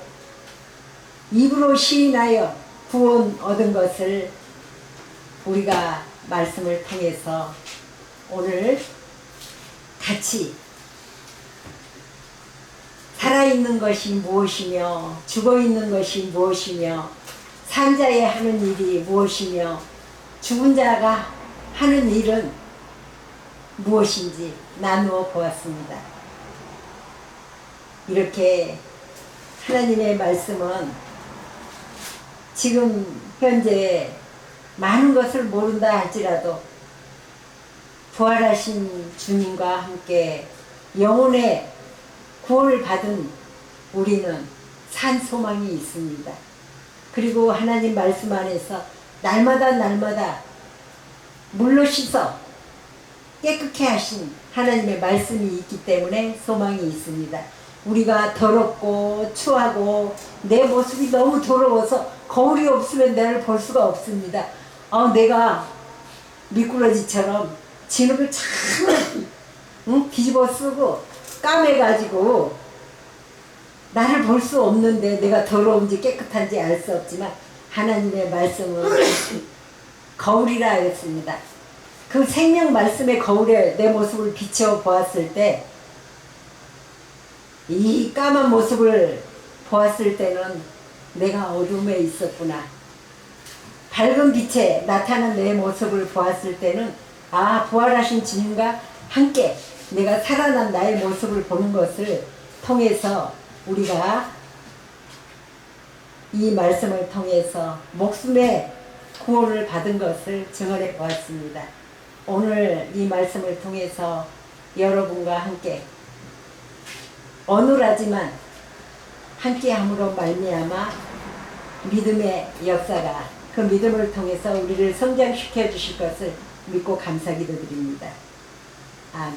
입으로 시인하여 구원 얻은 것을 우리가 말씀을 통해서 오늘 같이 살아있는 것이 무엇이며 죽어있는 것이 무엇이며 산 자의 하는 일이 무엇이며 죽은 자가 하는 일은 무엇인지 나누어 보았습니다. 이렇게 하나님의 말씀은 지금 현재 많은 것을 모른다 할지라도 부활하신 주님과 함께 영혼의 구원을 받은 우리는 산 소망이 있습니다. 그리고 하나님 말씀 안에서 날마다 물로 씻어 깨끗게 하신 하나님의 말씀이 있기 때문에 소망이 있습니다. 우리가 더럽고 추하고 내 모습이 너무 더러워서 거울이 없으면 나를 볼 수가 없습니다. 내가 미꾸라지처럼 진흙을 참 뒤집어 쓰고 까매가지고 나를 볼 수 없는데 내가 더러운지 깨끗한지 알 수 없지만 하나님의 말씀은 거울이라 하였습니다. 그 생명 말씀의 거울에 내 모습을 비춰 보았을 때 이 까만 모습을 보았을 때는 내가 어둠에 있었구나. 밝은 빛에 나타난 내 모습을 보았을 때는 부활하신 주님과 함께 내가 살아난 나의 모습을 보는 것을 통해서 우리가 이 말씀을 통해서 목숨의 구원을 받은 것을 증언해 보았습니다. 오늘 이 말씀을 통해서 여러분과 함께 어눌하지만 함께함으로 말미암아 믿음의 역사가 그 믿음을 통해서 우리를 성장시켜 주실 것을 믿고 감사 기도드립니다. 아멘.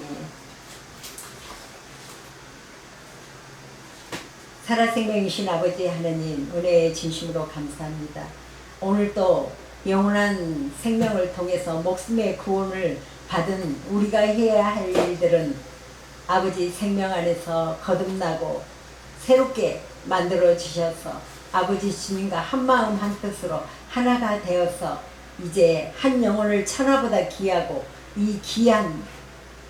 살아생명이신 아버지 하나님, 은혜의 진심으로 감사합니다. 오늘 또 영원한 생명을 통해서 목숨의 구원을 받은 우리가 해야 할 일들은 아버지 생명 안에서 거듭나고 새롭게 만들어 주셔서 아버지 주님과 한마음 한뜻으로 하나가 되어서 이제 한 영혼을 천하보다 귀하고 이 귀한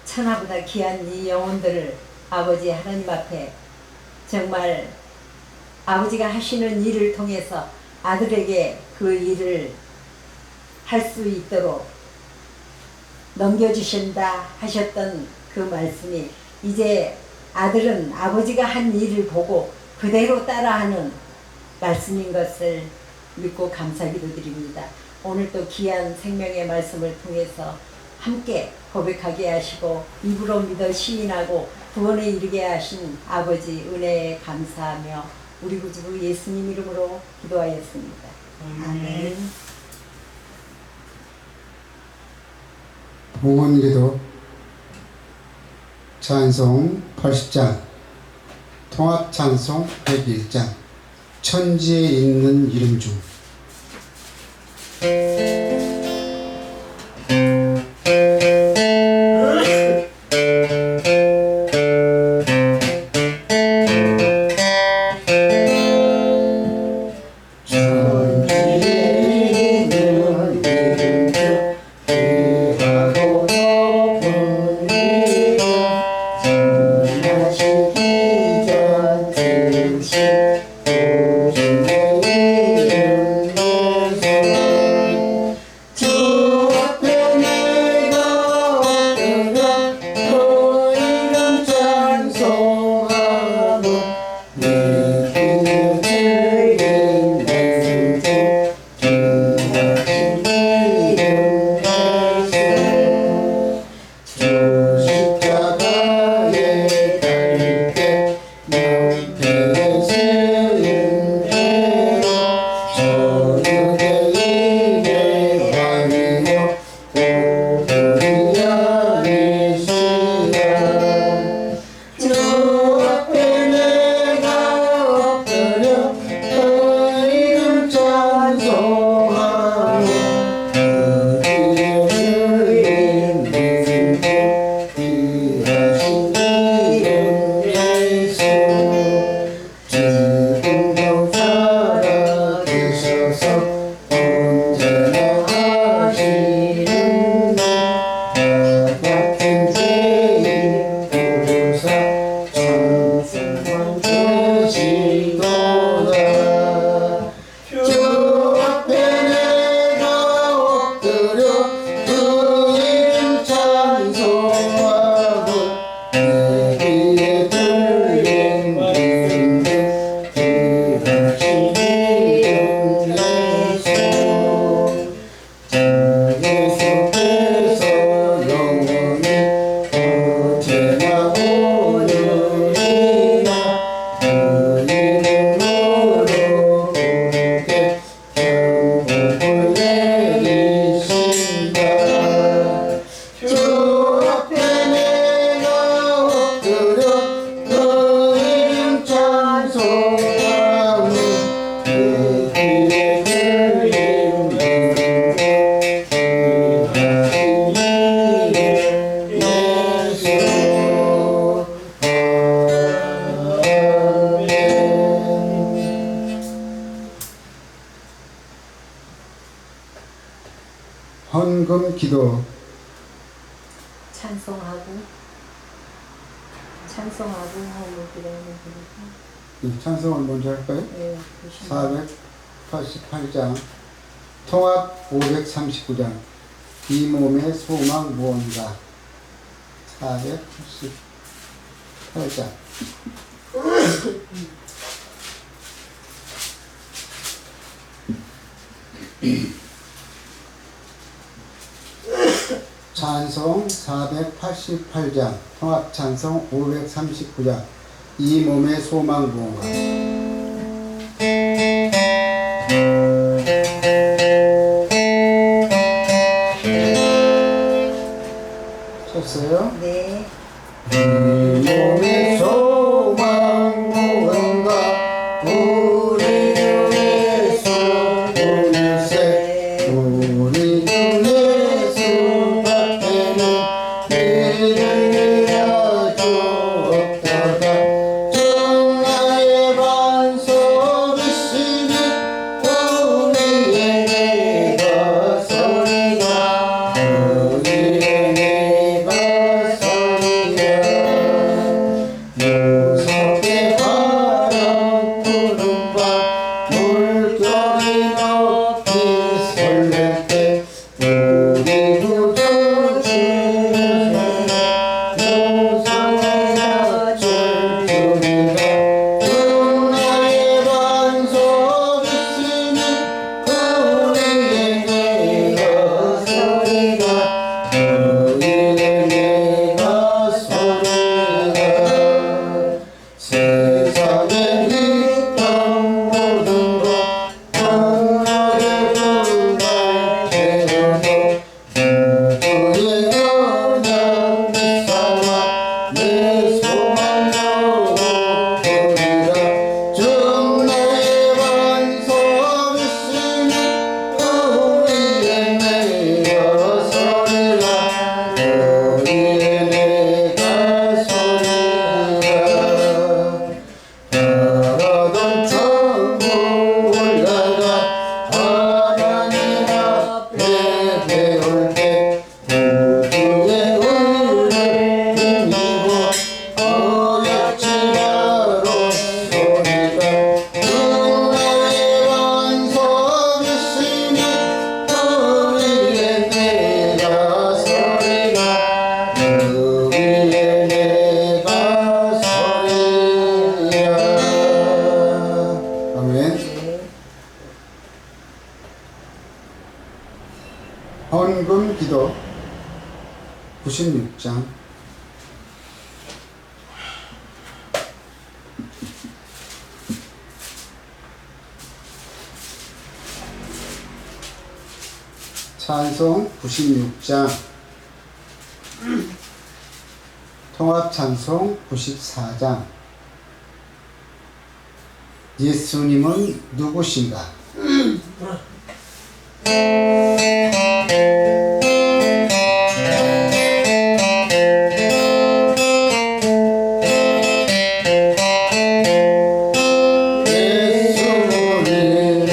천하보다 귀한 이 영혼들을 아버지 하나님 앞에 정말 아버지가 하시는 일을 통해서 아들에게 그 일을 할 수 있도록 넘겨주신다 하셨던 그 말씀이 이제 아들은 아버지가 한 일을 보고 그대로 따라하는 말씀인 것을 믿고 감사 기도드립니다. 오늘 또 귀한 생명의 말씀을 통해서 함께 고백하게 하시고 입으로 믿어 시인하고 구원에 이르게 하신 아버지 은혜에 감사하며 우리 구주 예수님 이름으로 기도하였습니다. 아멘. 봉헌기도 찬송 80장 통합찬송 101장 천지에 있는 이름 중 헌금 기도 찬송하고 헌금 기도하는 분이고 찬송을 먼저 할까요? 네, 488장 통합 539장 이 몸의 소망 무언가 488장 찬송 488장 통합찬송 539장 이 몸의 소망 무언가 하시겠어요? 네. 몸의 소망 무언가 우리 주 예수 둘셋 우리 주 예수 밖에는 믿으리라 주 없도다 주 나의 반석이시니 우리의 내가 서리라 우리의 내가 무섭게 바람 부는 밤 물결이 높이 설렐 때 우리 구주 주님의 무서워야 줄주리라 주 나의 반석이시니 우리의 내가 서리라 우리의 내가 서리라 세상에 있던 모든 것 하나의 분발 채워도 누구의 영향 미사와 내 소망으로 보리라 주 나의 반석이시니 우리의 내가 서리라 우리의 내가 서리라 바라던 천국 올라가 하나님 앞에 배울 때 누구의 은혜 힘입어 어렵지라로 소리가 주 나의 반석이시니 우리의 내가 서리라 우리의 내가 서리라 아멘. 헌금 기도 96장 찬송 96장 통합 찬송 94장 예수님은 누구신가? 예수님은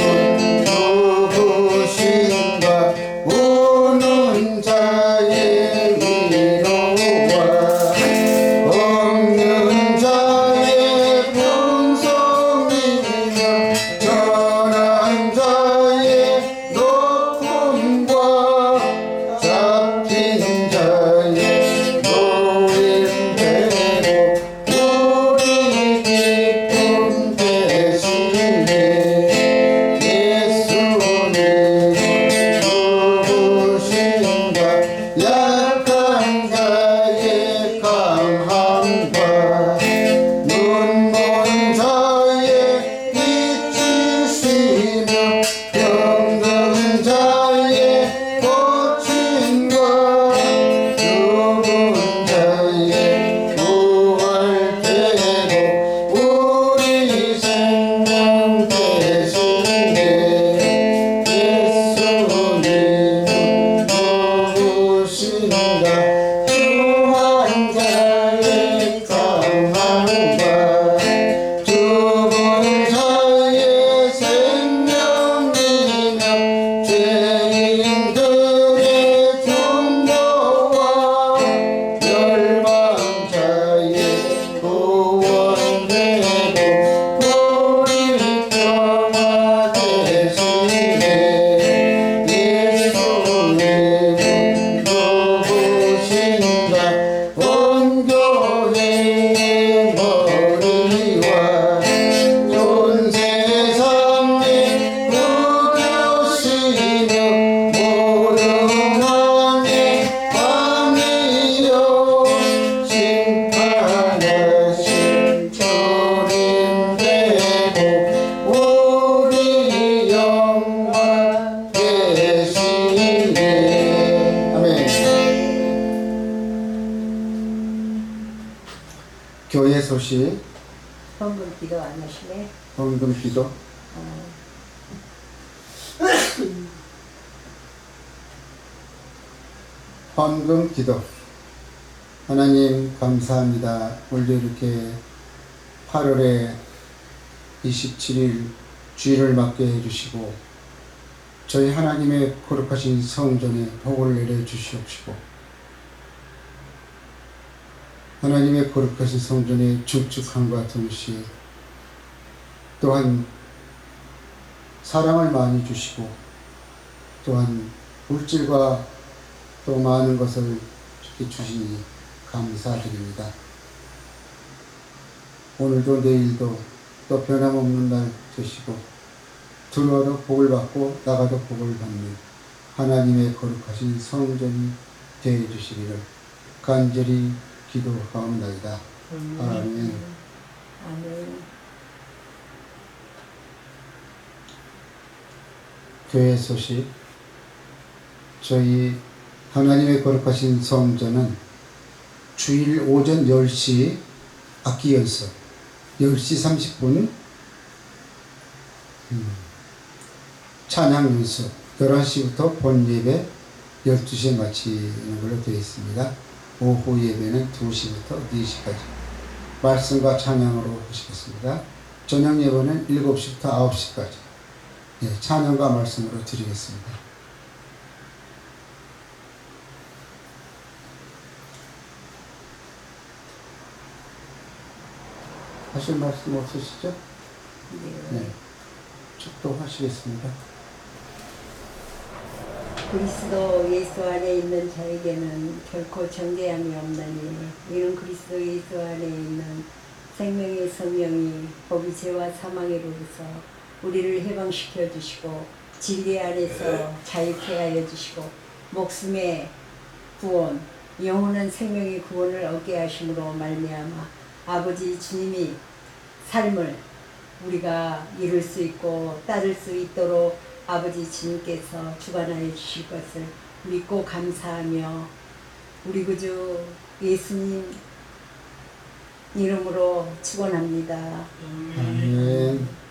누구신가? 우는 자의 위로와 없는 자의 풍성이며 전한 자의 높고 소식, 헌금 기도 안 하시네. 헌금 기도. 헌금 기도. 하나님 감사합니다. 오늘도 이렇게 8월에 27일 주일을 맞게 해주시고 저희 하나님의 거룩하신 성전에 복을 내려주시옵시고 하나님의 거룩하신 성전의 축축함과 동시에 또한 사랑을 많이 주시고 또한 물질과 또 많은 것을 이렇게 주시니 감사드립니다. 오늘도 내일도 또 변함없는 날 되시고 들어와도 복을 받고 나가도 복을 받는 하나님의 거룩하신 성전이 되어 주시기를 간절히 기도하옵나이다. 아멘. 아멘. 교회 소식. 저희 하나님의 거룩하신 성전은 주일 오전 10시 악기 연습, 10시 30분 찬양 연습, 11시부터 본 예배 12시에 마치는 걸로 되어 있습니다. 오후 예배는 2시부터 4시까지 말씀과 찬양으로 하시겠습니다. 저녁 예배는 7시부터 9시까지 찬양과 말씀으로 드리겠습니다. 하실 말씀 없으시죠? 네. 축도하시겠습니다. 그리스도 예수 안에 있는 자에게는 결코 정죄함이 없나니 이는 그리스도 예수 안에 있는 생명의 성령이 법이 죄와 사망으로부터 우리를 해방시켜 주시고 진리 안에서 자유케 하여 주시고 목숨의 구원, 영원한 생명의 구원을 얻게 하심으로 말미암아 아버지 주님이 삶을 우리가 이룰 수 있고 따를 수 있도록 아버지 주님께서 주관하여 주실 것을 믿고 감사하며 우리 구주 예수님 이름으로 축원합니다. 아멘.